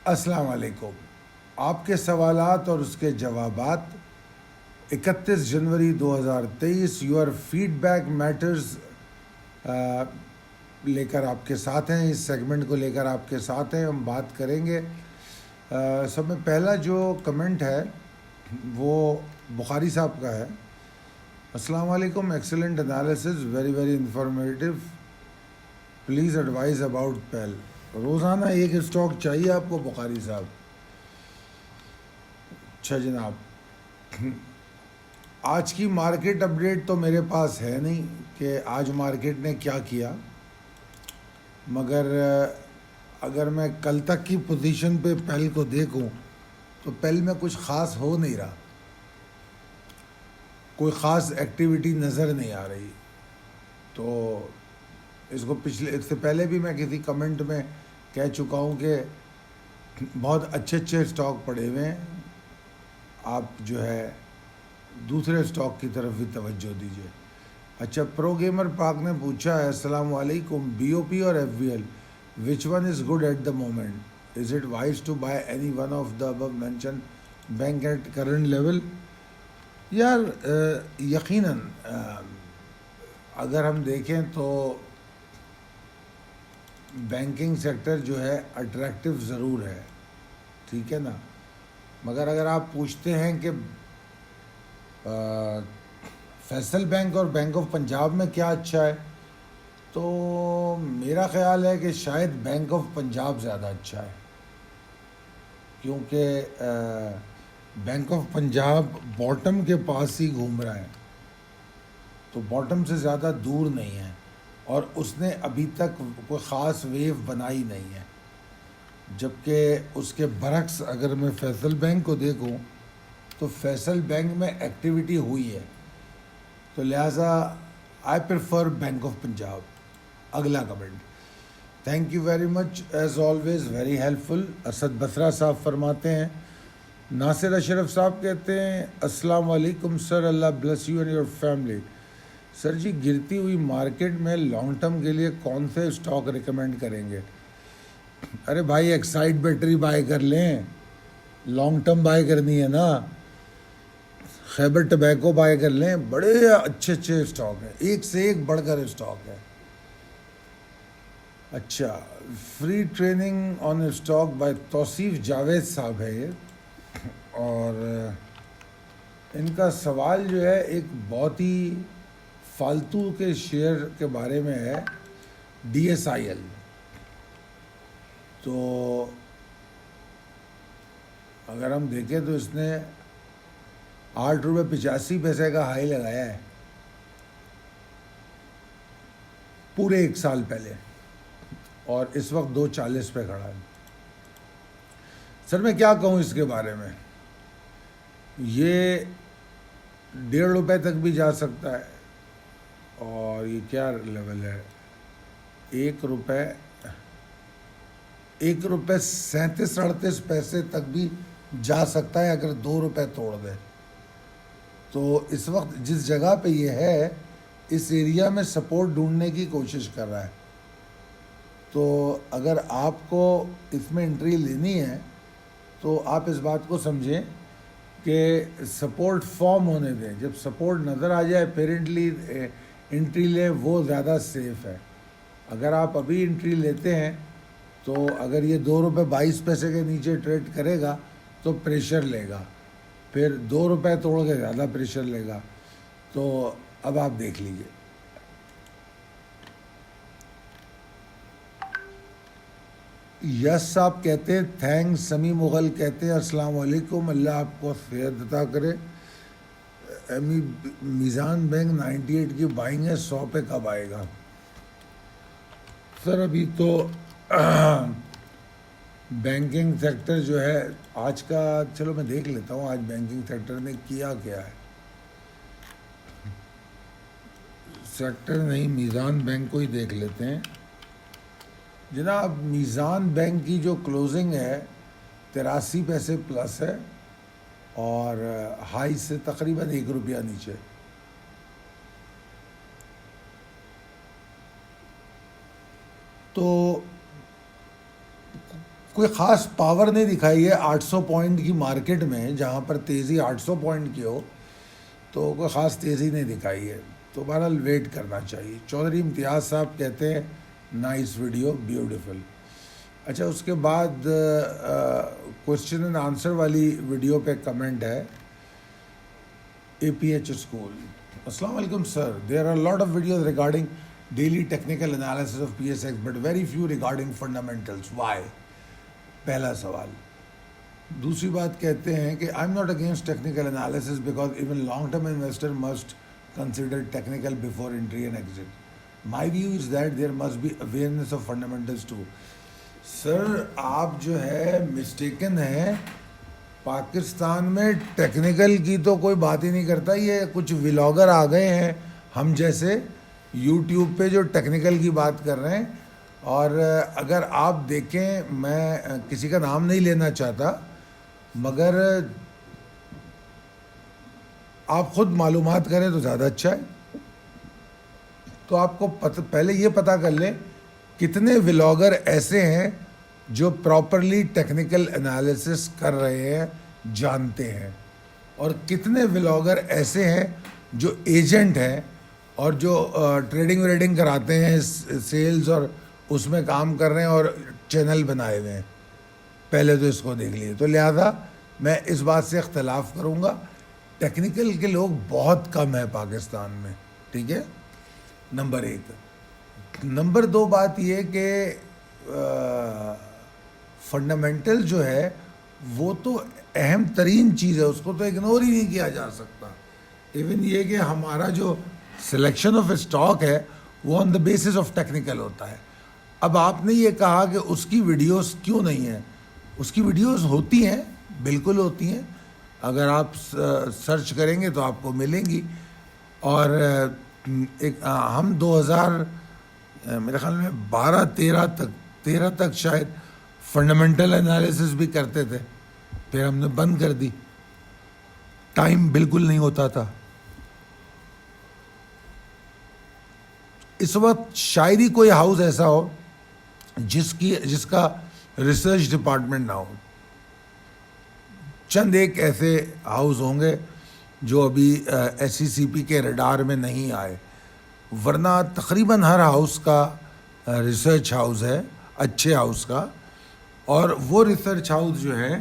السلام علیکم. آپ کے سوالات اور اس کے جوابات 31 جنوری 2023 یور فیڈ بیک میٹرز لے کر آپ کے ساتھ ہیں. اس سیگمنٹ کو لے کر آپ کے ساتھ ہیں. ہم بات کریں گے. سب میں پہلا جو کمنٹ ہے وہ بخاری صاحب کا ہے. السلام علیکم. Excellent analysis, very very informative. Please advise about PEL. روزانہ ایک اسٹاک چاہیے آپ کو بخاری صاحب؟ اچھا جناب, آج کی مارکیٹ اپڈیٹ تو میرے پاس ہے نہیں کہ آج مارکیٹ نے کیا کیا, مگر اگر میں کل تک کی پوزیشن پہ پیل کو دیکھوں تو پیل میں کچھ خاص ہو نہیں رہا, کوئی خاص ایکٹیویٹی نظر نہیں آ رہی. تو اس کو اس سے پہلے بھی میں کسی کمنٹ میں کہہ چکا ہوں کہ بہت اچھے اچھے اسٹاک پڑے ہوئے ہیں, آپ جو ہے دوسرے اسٹاک کی طرف بھی توجہ دیجیے. اچھا, پرو گیمر پاک نے پوچھا ہے السلام علیکم, بی او پی اور F V L which one is good at the moment, is it wise to buy any one of the above mention bank at current level? یار یقیناً اگر ہم دیکھیں تو بینکنگ سیکٹر جو ہے اٹریکٹیو ضرور ہے, ٹھیک ہے نا, مگر اگر آپ پوچھتے ہیں کہ فیصل بینک اور بینک آف پنجاب میں کیا اچھا ہے, تو میرا خیال ہے کہ شاید بینک آف پنجاب زیادہ اچھا ہے, کیونکہ بینک آف پنجاب باٹم کے پاس ہی گھوم رہا ہے, تو باٹم سے زیادہ دور نہیں ہے, اور اس نے ابھی تک کوئی خاص ویو بنائی نہیں ہے. جبکہ اس کے برعکس اگر میں فیصل بینک کو دیکھوں تو فیصل بینک میں ایکٹیویٹی ہوئی ہے, تو لہٰذا I prefer Bank of Punjab. اگلا comment, thank you very much as always, very helpful. Asad Basra صاحب فرماتے ہیں. ناصر اشرف صاحب کہتے ہیں السلام علیکم سر, اللہ bless you and your family. Sir جی, گرتی ہوئی مارکیٹ میں لانگ ٹرم کے لیے کون سے اسٹاک ریکمینڈ کریں گے؟ ارے بھائی, ایکسائٹ بیٹری بائی کر لیں, لانگ ٹرم بائی کرنی ہے نا. خیبر ٹبیکو بائی کر لیں, بڑے اچھے اچھے اسٹاک ہیں, ایک سے ایک بڑھ کر اسٹاک ہے. اچھا, free training on stock by Tauseef Javed صاحب ہے یہ, اور ان کا سوال جو ہے ایک بہت ہی فالتو کے شیئر کے بارے میں ہے, ڈی ایس آئی ایل. تو اگر ہم دیکھیں تو اس نے 8.85 روپے کا ہائی لگایا ہے پورے ایک سال پہلے, اور اس وقت 2.40 پہ کھڑا ہے. سر میں کیا کہوں اس کے بارے میں, یہ 1.5 روپے تک بھی جا سکتا ہے, اور یہ کیا لیول ہے, 1 روپے 37-38 پیسے تک بھی جا سکتا ہے اگر 2 روپے توڑ دے. تو اس وقت جس جگہ پہ یہ ہے اس ایریا میں سپورٹ ڈھونڈنے کی کوشش کر رہا ہے. تو اگر آپ کو اس میں انٹری لینی ہے تو آپ اس بات کو سمجھیں کہ سپورٹ فارم ہونے دیں, جب سپورٹ نظر آ جائے پھر انٹری لیں, وہ زیادہ سیف ہے. اگر آپ ابھی انٹری لیتے ہیں تو اگر یہ 2.22 روپے کے نیچے ٹریڈ کرے گا تو پریشر لے گا, پھر 2 روپے توڑ کے زیادہ پریشر لے گا. تو اب آپ دیکھ لیجئے. یس صاحب کہتے ہیں تھینکس. سمی مغل کہتے ہیں السلام علیکم, اللہ آپ کو صحت عطا کرے. میزان بینک 98 کی بائنگ ہے, 100 پہ کب آئے گا؟ سر ابھی تو بینکنگ سیکٹر جو ہے آج کا, چلو میں دیکھ لیتا ہوں آج بینکنگ سیکٹر نے کیا ہے. سیکٹر نہیں, میزان بینک کو ہی دیکھ لیتے ہیں. جناب میزان بینک کی جو کلوزنگ ہے 83 پیسے پلس ہے, اور ہائی سے تقریباً 1 روپیہ نیچے. تو کوئی خاص پاور نہیں دکھائی ہے 800 پوائنٹ کی مارکیٹ میں، جہاں پر تیزی 800 پوائنٹ کی ہو تو کوئی خاص تیزی نہیں دکھائی ہے، تو بہرحال ویٹ کرنا چاہیے۔ چودھری امتیاز صاحب کہتے ہیں نائس ویڈیو، بیوٹیفل۔ اچھا، اس کے بعد کوشچن اینڈ آنسر والی ویڈیو پہ کمنٹ ہے اے پی ایچ اسکول۔ السلام علیکم sir, there are lot of videos regarding daily technical analysis of P S X but very few regarding fundamentals, why? پہلا سوال۔ دوسری بات کہتے ہیں کہ I am not against technical analysis because even long term investor must consider technical before entry and exit, my view is that there must be awareness of fundamentals too. Sir آپ جو ہے مسٹیکن ہیں، پاکستان میں technical کی تو کوئی بات ہی نہیں کرتا، یہ کچھ ولاگر آ گئے ہیں ہم جیسے یوٹیوب پہ جو ٹیکنیکل کی بات کر رہے ہیں، اور اگر آپ دیکھیں، میں کسی کا نام نہیں لینا چاہتا مگر آپ خود معلومات کریں تو زیادہ اچھا ہے۔ تو آپ کو پہلے یہ پتہ کر لیں کتنے ولاگر ایسے ہیں جو پراپرلی ٹیکنیکل انالیسس کر رہے ہیں، جانتے ہیں، اور کتنے ولاگر ایسے ہیں جو ایجنٹ ہیں اور جو ٹریڈنگ وریڈنگ کراتے ہیں، سیلز اور اس میں کام کر رہے ہیں اور چینل بنائے ہوئے ہیں۔ پہلے تو اس کو دیکھ لیے، تو لہذا میں اس بات سے اختلاف کروں گا، ٹیکنیکل کے لوگ بہت کم ہیں پاکستان میں، ٹھیک ہے، نمبر ایک۔ نمبر دو بات یہ کہ فنڈامنٹل جو ہے وہ تو اہم ترین چیز ہے، اس کو تو اگنور ہی نہیں کیا جا سکتا۔ ایون یہ کہ ہمارا جو سلیکشن آف اسٹاک ہے وہ آن دا بیسس آف ٹیکنیکل ہوتا ہے۔ اب آپ نے یہ کہا کہ اس کی ویڈیوز کیوں نہیں ہیں، اس کی ویڈیوز ہوتی ہیں، بالکل ہوتی ہیں، اگر آپ سرچ کریں گے تو آپ کو ملیں گی۔ اور ہم 2000 میرے خیال میں 13 تک شاید فنڈامنٹل انالیسس بھی کرتے تھے، پھر ہم نے بند کر دی، ٹائم بالکل نہیں ہوتا تھا۔ اس وقت شاید ہی کوئی ہاؤس ایسا ہو جس کا ریسرچ ڈپارٹمنٹ نہ ہو، چند ایک ایسے ہاؤس ہوں گے جو ابھی ایس سی سی پی کے ریڈار میں نہیں آئے، ورنہ تقریباً ہر ہاؤس کا ریسرچ ہاؤس ہے، اچھے ہاؤس کا، اور وہ ریسرچ ہاؤس جو ہے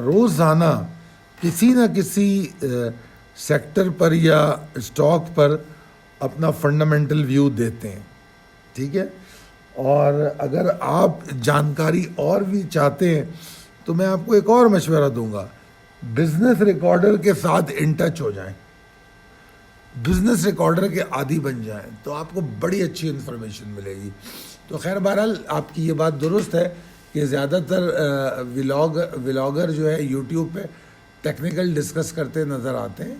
روزانہ کسی نہ کسی سیکٹر پر یا اسٹاک پر اپنا فنڈامنٹل ویو دیتے ہیں، ٹھیک ہے۔ اور اگر آپ جانکاری اور بھی چاہتے ہیں تو میں آپ کو ایک اور مشورہ دوں گا، بزنس ریکارڈر کے ساتھ ان ٹچ ہو جائیں، بزنس ریکارڈر کے عادی بن جائیں تو آپ کو بڑی اچھی انفارمیشن ملے گی۔ تو خیر بہرحال آپ کی یہ بات درست ہے کہ زیادہ تر ولاگر جو ہے یوٹیوب پہ ٹیکنیکل ڈسکس کرتے نظر آتے ہیں،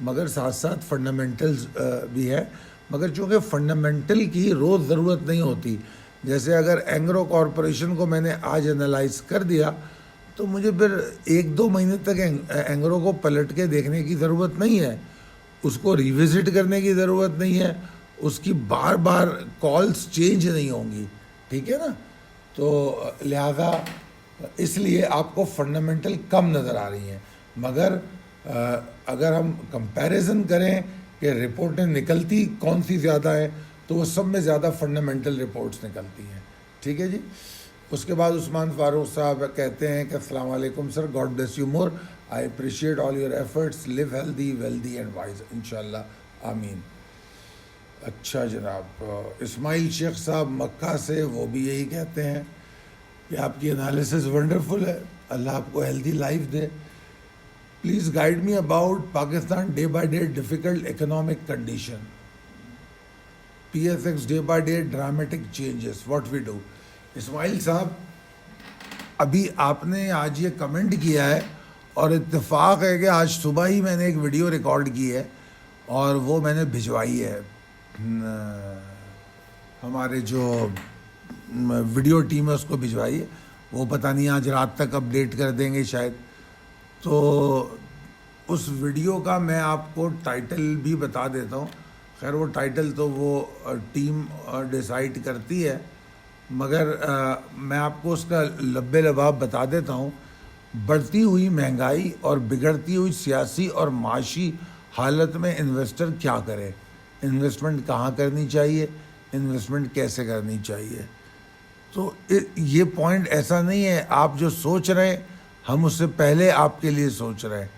مگر ساتھ ساتھ فنڈامنٹلز بھی ہے، مگر چونکہ فنڈامنٹل کی روز ضرورت نہیں ہوتی، جیسے اگر اینگرو کارپوریشن کو میں نے آج انالائز کر دیا تو مجھے پھر 1-2 مہینے تک اینگرو کو پلٹ کے دیکھنے کی ضرورت نہیں ہے، اس کو ریوزٹ کرنے کی ضرورت نہیں ہے، اس کی بار بار کالز چینج نہیں ہوں گی، ٹھیک ہے نا۔ تو لہذا اس لیے آپ کو فنڈامنٹل کم نظر آ رہی ہیں، مگر اگر ہم کمپیریزن کریں کہ رپورٹیں نکلتی کون سی زیادہ ہیں تو وہ سب میں زیادہ فنڈامنٹل رپورٹس نکلتی ہیں، ٹھیک ہے جی۔ اس کے بعد عثمان فاروق صاحب کہتے ہیں کہ السلام علیکم sir, god bless you more, I appreciate all your efforts, live healthy wealthy and wise, انشاءاللہ آمین۔ اچھا جناب، اسماعیل شیخ صاحب مکہ سے، وہ بھی یہی کہتے ہیں کہ آپ کی انالیسس ونڈرفل ہے، اللہ آپ کو ہیلدی لائف دے۔ Please guide me about Pakistan day by day difficult economic condition, P S X day by day dramatic changes, what we do. Ismail صاحب، ابھی آپ نے آج یہ کمنٹ کیا ہے اور اتفاق ہے کہ آج صبح ہی میں نے ایک ویڈیو ریکارڈ کی ہے اور وہ میں نے بھجوائی ہے ہمارے جو ویڈیو ٹیم ہے اس کو بھجوائی ہے، وہ پتہ نہیں آج رات تک اپڈیٹ کر دیں گے شاید۔ تو اس ویڈیو کا میں آپ کو ٹائٹل بھی بتا دیتا ہوں، خیر وہ ٹائٹل تو وہ ٹیم ڈیسائیڈ کرتی ہے، مگر میں آپ کو اس کا لب لباب بتا دیتا ہوں. بڑھتی ہوئی مہنگائی اور بگڑتی ہوئی سیاسی اور معاشی حالت میں انویسٹر کیا کرے, انویسٹمنٹ کہاں کرنی چاہیے, انویسٹمنٹ کیسے کرنی چاہیے. تو یہ پوائنٹ ایسا نہیں ہے آپ جو سوچ رہے ہیں ہم اس سے پہلے آپ کے لیے سوچ رہے ہیں.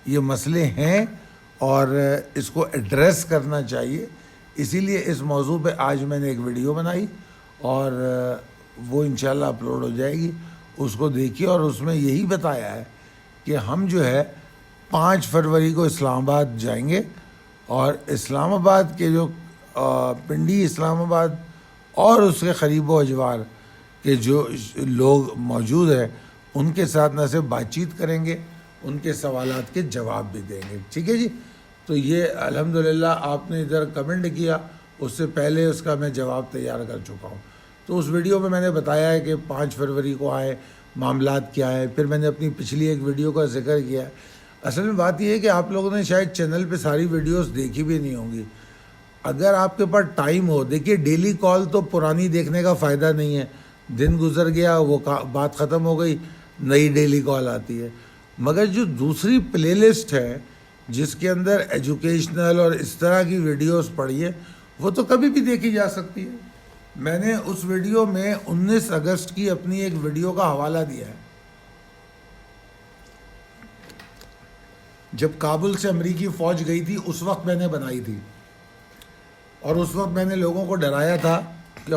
یہ مسئلے ہیں اور اس کو ایڈریس کرنا چاہیے. اسی لیے اس موضوع پہ آج میں نے ایک ویڈیو بنائی اور وہ انشاءاللہ اپلوڈ ہو جائے گی, اس کو دیکھیے. اور اس میں یہی بتایا ہے کہ ہم جو ہے 5 فروری کو اسلام آباد جائیں گے اور اسلام آباد کے جو پنڈی اسلام آباد اور اس کے قریب و اجوار کہ جو لوگ موجود ہیں ان کے ساتھ نہ صرف بات چیت کریں گے, ان کے سوالات کے جواب بھی دیں گے. ٹھیک ہے جی. تو یہ الحمدللہ آپ نے ادھر کمنٹ کیا, اس سے پہلے اس کا میں جواب تیار کر چکا ہوں. تو اس ویڈیو میں نے بتایا ہے کہ 5 فروری کو آئے, معاملات کیا ہے. پھر میں نے اپنی پچھلی ایک ویڈیو کا ذکر کیا ہے. اصل میں بات یہ ہے کہ آپ لوگوں نے شاید چینل پہ ساری ویڈیوز دیکھی بھی نہیں ہوں گی. اگر آپ کے پاس ٹائم ہو, دیکھیے ڈیلی کال تو پرانی دیکھنے کا فائدہ نہیں ہے, دن گزر گیا وہ بات ختم ہو گئی, نئی ڈیلی کال آتی ہے. مگر جو دوسری پلے لسٹ ہے جس کے اندر ایجوکیشنل اور اس طرح کی ویڈیوز پڑھی ہے وہ تو کبھی بھی دیکھی جا سکتی ہے. میں نے اس ویڈیو میں 19 اگست کی اپنی ایک ویڈیو کا حوالہ دیا ہے. جب کابل سے امریکی فوج گئی تھی اس وقت میں نے بنائی تھی, اور اس وقت میں نے لوگوں کو ڈرایا تھا کہ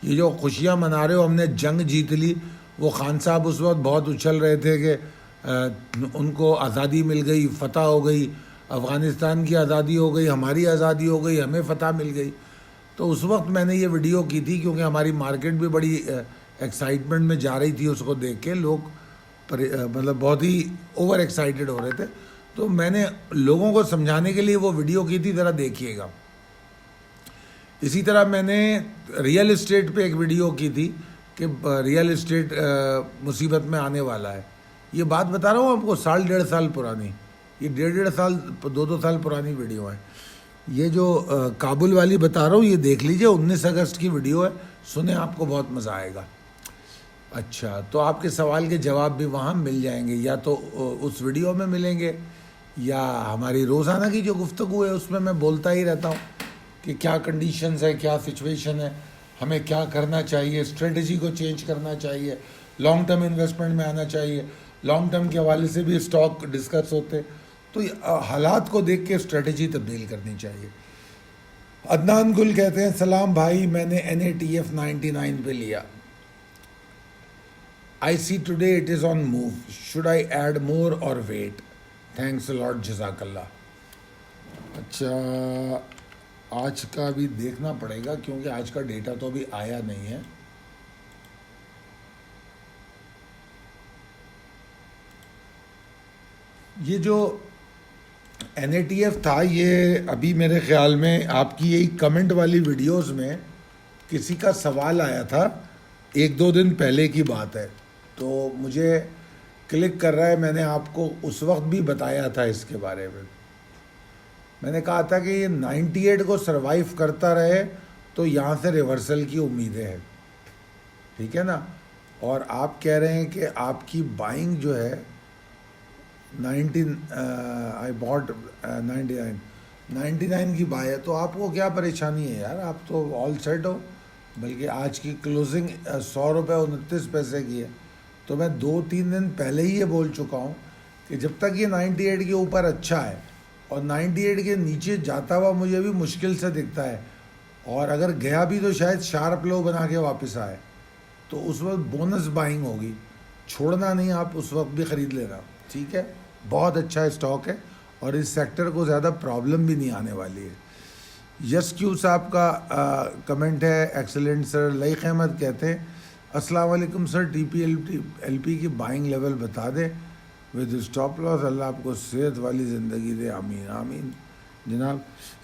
یہ جو خوشیاں منا رہے ہو ہم نے جنگ جیت لی. وہ خان صاحب اس وقت بہت اچھل رہے تھے کہ ان کو آزادی مل گئی, فتح ہو گئی, افغانستان کی آزادی ہو گئی, ہماری آزادی ہو گئی, ہمیں فتح مل گئی. تو اس وقت میں نے یہ ویڈیو کی تھی کیونکہ ہماری مارکیٹ بھی بڑی ایکسائٹمنٹ میں جا رہی تھی. اس کو دیکھ کے لوگ مطلب بہت ہی اوور ایکسائٹڈ ہو رہے تھے. تو میں نے لوگوں کو سمجھانے کے لیے وہ ویڈیو کی تھی, ذرا دیکھیے گا. اسی طرح میں نے ریئل اسٹیٹ پہ ایک ویڈیو کی تھی کہ ریئل اسٹیٹ مصیبت میں آنے والا ہے. یہ بات بتا رہا ہوں آپ کو 1.5 سال پرانی, یہ 1.5 سال 2 سال پرانی ویڈیو ہے. یہ جو کابل والی بتا رہا ہوں یہ دیکھ لیجئے, 19 اگست کی ویڈیو ہے, سنیں آپ کو بہت مزہ آئے گا. اچھا, تو آپ کے سوال کے جواب بھی وہاں مل جائیں گے, یا تو اس ویڈیو میں ملیں گے یا ہماری روزانہ کی جو گفتگو ہے اس میں بولتا ہی رہتا ہوں کہ کیا کنڈیشنز ہے, کیا سچویشن ہے, ہمیں کیا کرنا چاہیے, اسٹریٹجی کو چینج کرنا چاہیے, لانگ ٹرم انویسٹمنٹ میں آنا چاہیے. لانگ ٹرم کے حوالے سے بھی اسٹاک ڈسکس ہوتے, تو حالات کو دیکھ کے اسٹریٹجی تبدیل کرنی چاہیے. عدنان گل کہتے ہیں سلام بھائی, میں نے NATF 99 پہ لیا. I see today it is on move. Should I add more or wait? Thanks a lot, جزاک اللہ. اچھا, آج کا بھی دیکھنا پڑے گا کیونکہ آج کا ڈیٹا تو ابھی آیا نہیں ہے. یہ جو NATF تھا یہ ابھی میرے خیال میں آپ کی یہی کمنٹ والی ویڈیوز میں کسی کا سوال آیا تھا, 1-2 دن پہلے کی بات ہے. تو مجھے کلک کر رہا ہے, میں نے آپ کو اس وقت بھی بتایا تھا اس کے بارے میں. میں نے کہا تھا کہ یہ 98 کو سروائیو کرتا رہے تو یہاں سے ریورسل کی امیدیں ہیں. ٹھیک ہے نا. اور آپ کہہ رہے ہیں کہ آپ کی بائنگ جو ہے I bought 99 کی بائی ہے, تو آپ کو کیا پریشانی ہے یار, آپ تو آل سیٹ ہو. بلکہ آج کی کلوزنگ 100 روپے 29 پیسے کی ہے. تو میں 2-3 دن پہلے ہی یہ بول چکا ہوں کہ جب تک یہ 98 کے اوپر اچھا ہے اور 98 کے نیچے جاتا ہوا مجھے بھی مشکل سے دکھتا ہے, اور اگر گیا بھی تو شاید شارپ لو بنا کے واپس آئے, تو اس وقت بونس بائنگ ہوگی, چھوڑنا نہیں, آپ اس وقت بھی خرید لینا. ٹھیک ہے, بہت اچھا اسٹاک ہے اور اس سیکٹر کو زیادہ پرابلم بھی نہیں آنے والی ہے. یس کیو صاحب کا کمنٹ ہے, ایکسلنٹ سر. لئیق احمد کہتے ہیں السلام علیکم سر, TPLP کی بائنگ لیول بتا دیں ود اسٹاپ لاس, اللہ آپ کو صحت والی زندگی دے, آمین آمین. جناب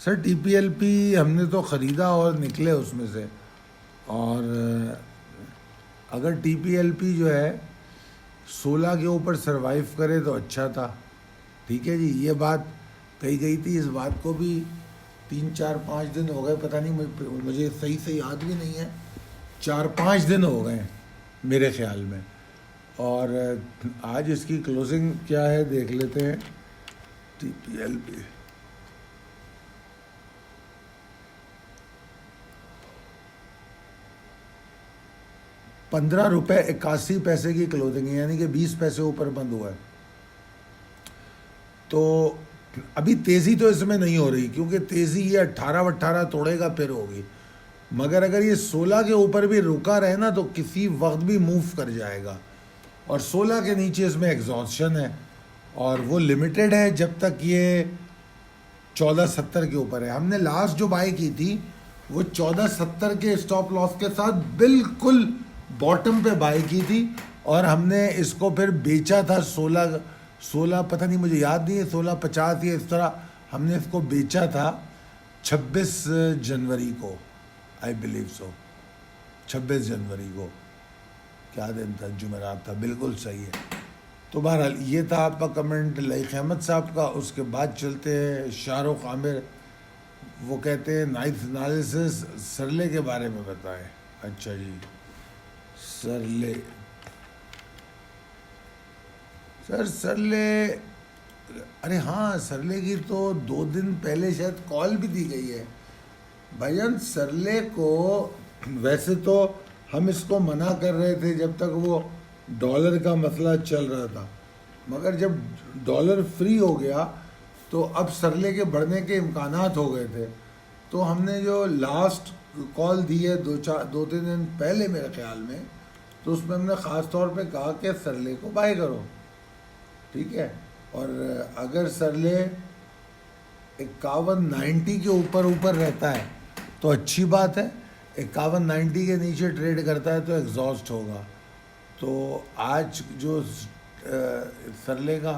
سر TPLP ہم نے تو خریدا اور نکلے اس میں سے, اور اگر TPLP جو ہے 16 کے اوپر سروائیو کرے تو اچھا تھا. ٹھیک ہے جی, یہ بات کہی گئی تھی, اس بات کو بھی 3-4-5 دن ہو گئے, پتہ نہیں مجھے صحیح سے یاد بھی نہیں ہے, 4-5 دن ہو گئے میرے خیال میں. اور آج اس کی کلوزنگ کیا ہے دیکھ لیتے ہیں. ٹی پی ایل پہ 15 روپے 81 پیسے کی کلوزنگ ہے, یعنی کہ 20 پیسے اوپر بند ہوا ہے. تو ابھی تیزی تو اس میں نہیں ہو رہی, کیونکہ تیزی یہ 18 توڑے گا پھر ہوگی. مگر اگر یہ 16 کے اوپر بھی رکا رہے نا تو کسی وقت بھی موو کر جائے گا. اور 16 کے نیچے اس میں ایگزاسشن ہے, اور وہ لمیٹڈ ہے جب تک یہ 1470 کے اوپر ہے. ہم نے لاسٹ جو بائی کی تھی وہ 1470 کے اسٹاپ لاس کے ساتھ بالکل باٹم پہ بائی کی تھی, اور ہم نے اس کو پھر بیچا تھا 16 پتہ نہیں مجھے یاد نہیں ہے 16.50 یا اس طرح ہم نے اس کو بیچا تھا 26 جنوری کو, آئی بلیو سو 26 جنوری کو. کیا دن تھا؟ جمعرات تھا, بالکل صحیح ہے. تو بہرحال یہ تھا آپ کا کمنٹ لائق احمد صاحب کا. اس کے بعد چلتے ہیں شاہ رخ عامر, وہ کہتے ہیں نائس انالیسس, سرلے کے بارے میں بتائیں. اچھا جی, سرلے سرلے ارے ہاں, سرلے کی تو 2 دن پہلے شاید کال بھی دی گئی ہے بھائی جان. سرلے کو ویسے تو ہم اس کو منع کر رہے تھے جب تک وہ ڈالر کا مسئلہ چل رہا تھا, مگر جب ڈالر فری ہو گیا تو اب سرلے کے بڑھنے کے امکانات ہو گئے تھے. تو ہم نے جو لاسٹ کال دی ہے 2-3 دن پہلے میرے خیال میں, تو اس میں ہم نے خاص طور پہ کہا کہ سرلے کو بائی کرو, ٹھیک ہے. اور اگر سرلے 51.90 کے اوپر رہتا ہے تو اچھی بات ہے, 51.90 کے نیچے ٹریڈ کرتا ہے تو ایگزاسٹ ہوگا. تو آج جو سرلے کا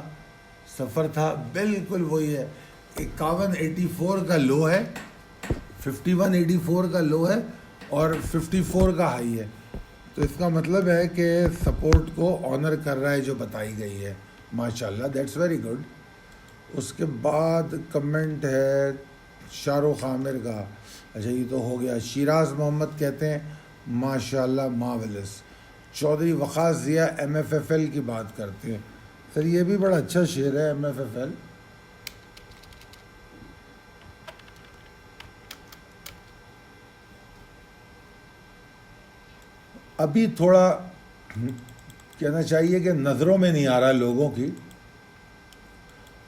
سفر تھا بالکل وہی ہے, 51.84 کا لو ہے, 51.84 کا لو ہے اور 54 کا ہائی ہے. تو اس کا مطلب ہے کہ سپورٹ کو آنر کر رہا ہے جو بتائی گئی ہے, ماشاءاللہ, دیٹس ویری گڈ. اس کے بعد کمنٹ ہے شاہ رخ عامر کا. اچھا یہ تو ہو گیا. شیراز محمد کہتے ہیں ماشاءاللہ marvellous. Chaudhry Waqas Zia M F F L کی بات کرتے ہیں. سر یہ بھی بڑا اچھا شعر ہے ایم ایف ایف ایل. ابھی تھوڑا کہنا چاہیے کہ نظروں میں نہیں آ رہا لوگوں کی,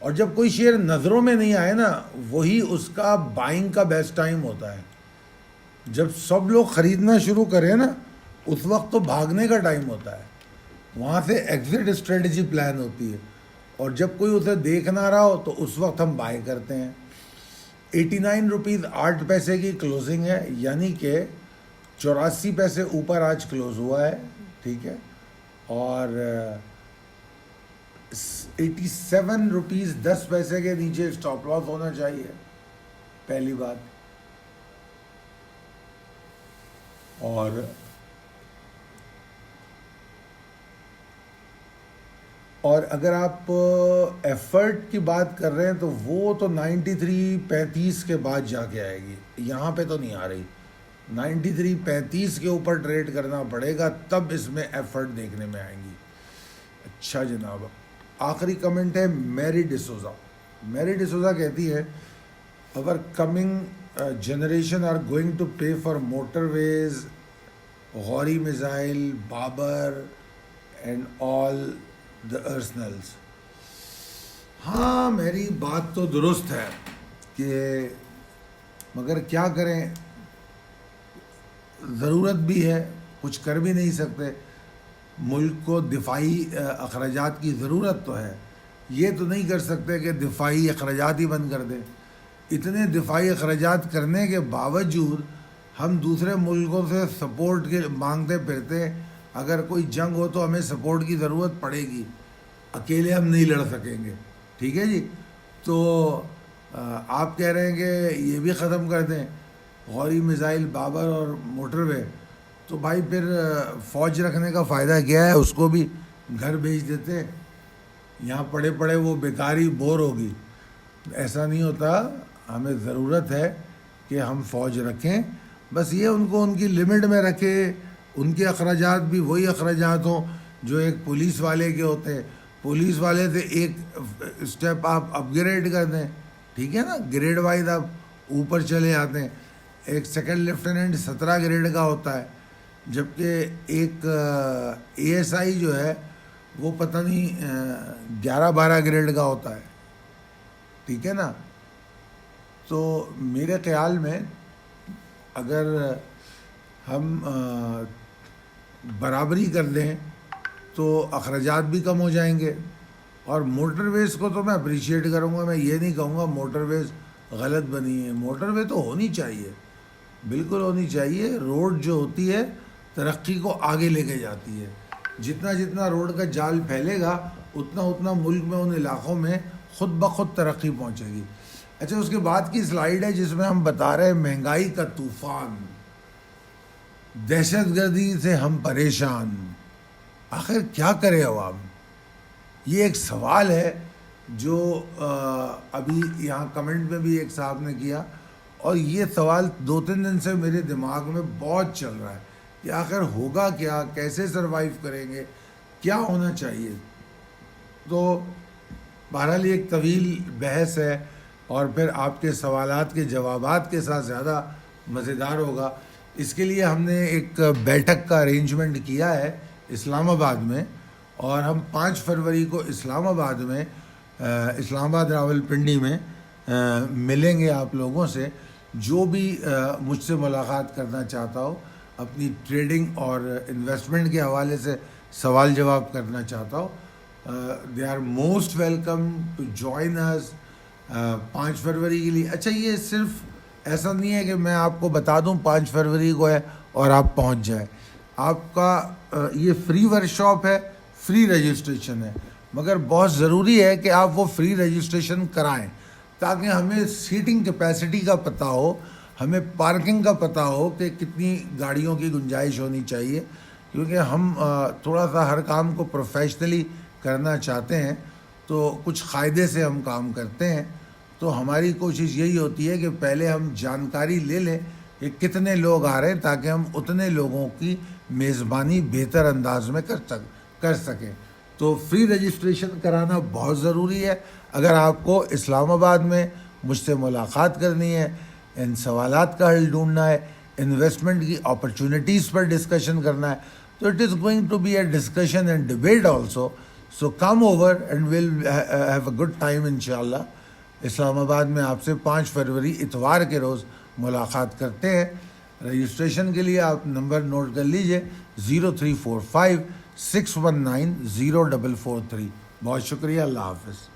اور جب کوئی شیئر نظروں میں نہیں آئے نا وہی اس کا بائنگ کا بیسٹ ٹائم ہوتا ہے. جب سب لوگ خریدنا شروع کریں نا اس وقت تو بھاگنے کا ٹائم ہوتا ہے, وہاں سے ایگزٹ اسٹریٹجی پلان ہوتی ہے. اور جب کوئی اسے دیکھ نہ رہا ہو تو اس وقت ہم بائی کرتے ہیں. 89 روپیز 8 پیسے کی کلوزنگ ہے, یعنی کہ 84 پیسے اوپر آج کلوز ہوا ہے, ٹھیک ہے. اور 87 روپیز 10 پیسے کے نیچے اسٹاپ لاس ہونا چاہیے, پہلی بات. اور اگر آپ ایفرٹ کی بات کر رہے ہیں تو وہ تو 93.35 کے بعد جا کے آئے گی, یہاں پہ تو نہیں آ رہی. 93.35 کے اوپر ٹریڈ کرنا پڑے گا تب اس میں ایفرٹ دیکھنے میں آئیں گی. اچھا جناب, آخری کمنٹ ہے میری ڈسوزا. میری ڈسوزا کہتی ہے our coming generation are going to pay for motorways, Ghori missile, Babar and all the arsenals. ہاں میری بات تو درست ہے کہ مگر کیا کریں, ضرورت بھی ہے, کچھ کر بھی نہیں سکتے. ملک کو دفاعی اخراجات کی ضرورت تو ہے, یہ تو نہیں کر سکتے کہ دفاعی اخراجات ہی بند کر دیں. اتنے دفاعی اخراجات کرنے کے باوجود ہم دوسرے ملکوں سے سپورٹ کے مانگتے پھرتے. اگر کوئی جنگ ہو تو ہمیں سپورٹ کی ضرورت پڑے گی, اکیلے ہم نہیں لڑ سکیں گے, ٹھیک ہے جی. تو آپ کہہ رہے ہیں کہ یہ بھی ختم کر دیں, غوری میزائل, بابر اور موٹر وے, تو بھائی پھر فوج رکھنے کا فائدہ کیا ہے, اس کو بھی گھر بھیج دیتے, یہاں پڑے پڑے وہ بیکاری بور ہوگی. ایسا نہیں ہوتا, ہمیں ضرورت ہے کہ ہم فوج رکھیں, بس یہ ان کو ان کی لمٹ میں رکھے, ان کے اخراجات بھی وہی اخراجات ہوں جو ایک پولیس والے کے ہوتے ہیں. پولیس والے سے ایک اسٹیپ آپ اپ گریڈ کر دیں, ٹھیک ہے نا, گریڈ وائز آپ اوپر چلے آتے ہیں. ایک سیکنڈ لیفٹیننٹ 17 گریڈ کا ہوتا ہے, جبکہ ایک اے ایس آئی جو ہے وہ پتہ نہیں 11-12 گریڈ کا ہوتا ہے, ٹھیک ہے نا. تو میرے خیال میں اگر ہم برابری کر دیں تو اخراجات بھی کم ہو جائیں گے. اور موٹر ویز کو تو میں اپریشیٹ کروں گا, میں یہ نہیں کہوں گا موٹر ویز غلط بنی ہے. موٹر وے تو ہونی چاہیے, بالکل ہونی چاہیے. روڈ جو ہوتی ہے ترقی کو آگے لے کے جاتی ہے. جتنا جتنا روڈ کا جال پھیلے گا اتنا اتنا ملک میں ان علاقوں میں خود بخود ترقی پہنچے گی. اچھا, اس کے بعد کی سلائیڈ ہے جس میں ہم بتا رہے ہیں مہنگائی کا طوفان, دہشت گردی سے ہم پریشان, آخر کیا کرے عوام. یہ ایک سوال ہے جو ابھی یہاں کمنٹ میں بھی ایک صاحب نے کیا, اور یہ سوال 2-3 دن سے میرے دماغ میں بہت چل رہا ہے کہ آخر ہوگا کیا, کیسے سروائیو کریں گے, کیا ہونا چاہیے. تو بہرحال یہ ایک طویل بحث ہے, اور پھر آپ کے سوالات کے جوابات کے ساتھ زیادہ مزیدار ہوگا. اس کے لیے ہم نے ایک بیٹھک کا ارینجمنٹ کیا ہے اسلام آباد میں, اور ہم 5 فروری کو اسلام آباد میں اسلام آباد راولپنڈی میں ملیں گے آپ لوگوں سے. جو بھی مجھ سے ملاقات کرنا چاہتا ہو, اپنی ٹریڈنگ اور انویسٹمنٹ کے حوالے سے سوال جواب کرنا چاہتا ہو, they are most welcome to join اس 5 فروری کے لیے. اچھا, یہ صرف ایسا نہیں ہے کہ میں آپ کو بتا دوں 5 فروری کو ہے اور آپ پہنچ جائیں. آپ کا یہ فری ورک شاپ ہے, فری رجسٹریشن ہے, مگر بہت ضروری ہے کہ آپ وہ فری رجسٹریشن کرائیں تاکہ ہمیں سیٹنگ کیپیسٹی کا پتہ ہو, ہمیں پارکنگ کا پتہ ہو کہ کتنی گاڑیوں کی گنجائش ہونی چاہیے. کیونکہ ہم تھوڑا سا ہر کام کو پروفیشنلی کرنا چاہتے ہیں, تو کچھ قاعدے سے ہم کام کرتے ہیں. تو ہماری کوشش یہی ہوتی ہے کہ پہلے ہم جانکاری لے لیں کہ کتنے لوگ آ رہے ہیں, تاکہ ہم اتنے لوگوں کی میزبانی بہتر انداز میں کر سکیں. تو فری رجسٹریشن کرانا بہت ضروری ہے. اگر آپ کو اسلام آباد میں مجھ سے ملاقات کرنی ہے, ان سوالات کا حل ڈھونڈنا ہے, انویسٹمنٹ کی اپرچونیٹیز پر ڈسکشن کرنا ہے, تو it is going to be a discussion and debate also. So come over and we'll have a good time انشاءاللہ. اسلام آباد میں آپ سے 5 فروری اتوار کے روز ملاقات کرتے ہیں. رجسٹریشن کے لیے آپ نمبر نوٹ کر لیجئے 0345 619 0443. بہت شکریہ, اللہ حافظ.